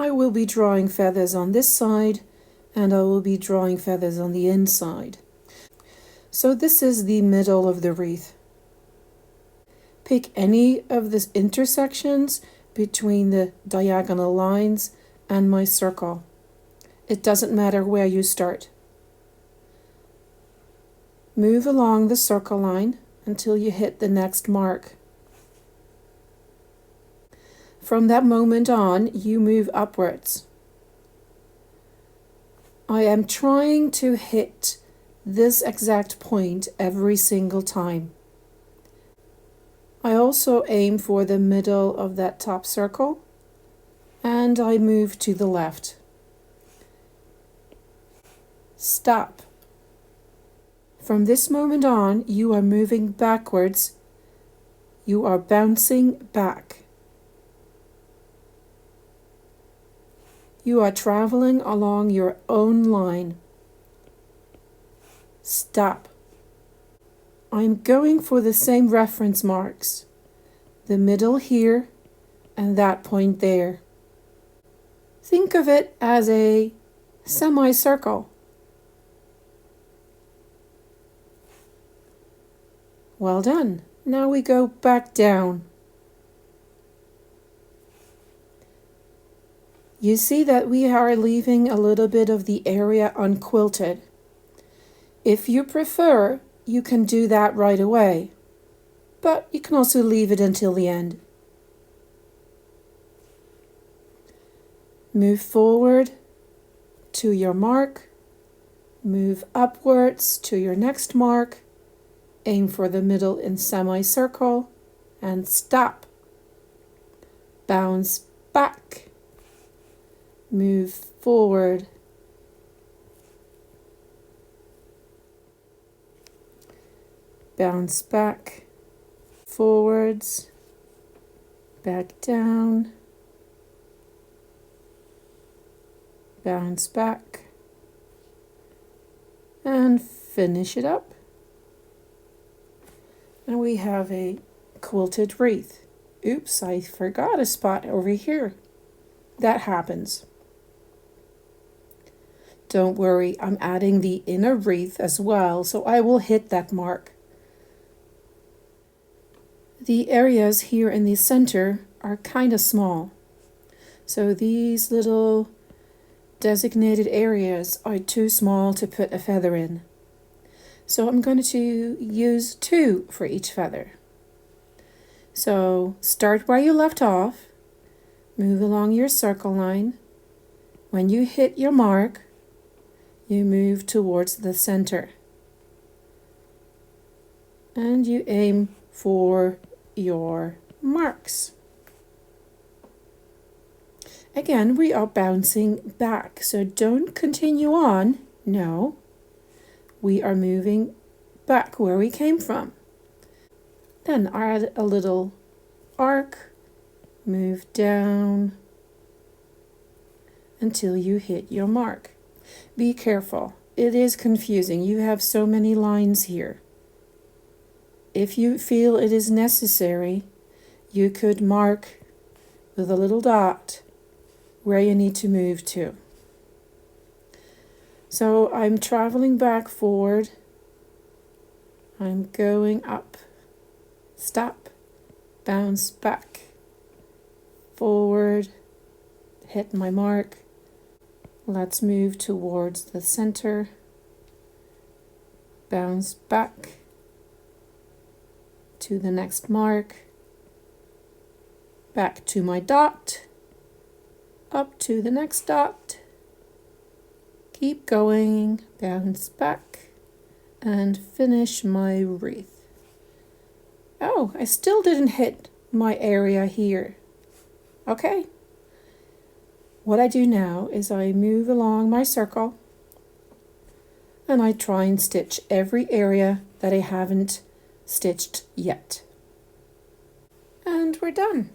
I will be drawing feathers on this side and I will be drawing feathers on the inside. So this is the middle of the wreath. Pick any of the intersections between the diagonal lines and my circle. It doesn't matter where you start. Move along the circle line until you hit the next mark. From that moment on, you move upwards. I am trying to hit this exact point every single time. I also aim for the middle of that top circle and I move to the left. Stop. From this moment on, you are moving backwards. You are bouncing back. You are traveling along your own line. Stop. I'm going for the same reference marks. The middle here and that point there. Think of it as a semicircle. Well done. Now we go back down. You see that we are leaving a little bit of the area unquilted. If you prefer, you can do that right away, but you can also leave it until the end. Move forward to your mark, move upwards to your next mark, aim for the middle in semicircle, and stop. Bounce back. Move forward. Bounce back, forwards, back down, bounce back, and finish it up. And we have a quilted wreath. Oops, I forgot a spot over here. That happens. Don't worry, I'm adding the inner wreath as well, so I will hit that mark. The areas here in the center are kind of small, so these little designated areas are too small to put a feather in. So I'm going to use 2 for each feather. So start where you left off, move along your circle line. When you hit your mark, you move towards the center. And you aim for your marks. Again, we are bouncing back, so don't continue on. No, we are moving back where we came from. Then add a little arc, move down until you hit your mark. Be careful, it is confusing. You have so many lines here. If you feel it is necessary, you could mark with a little dot where you need to move to. So I'm traveling back forward. I'm going up. Stop. Bounce back. Forward. Hit my mark. Let's move towards the center. Bounce back to the next mark. Back to my dot. Up to the next dot. Keep going, bounce back, and finish my wreath. Oh, I still didn't hit my area here. Okay. What I do now is I move along my circle and I try and stitch every area that I haven't stitched yet. And we're done.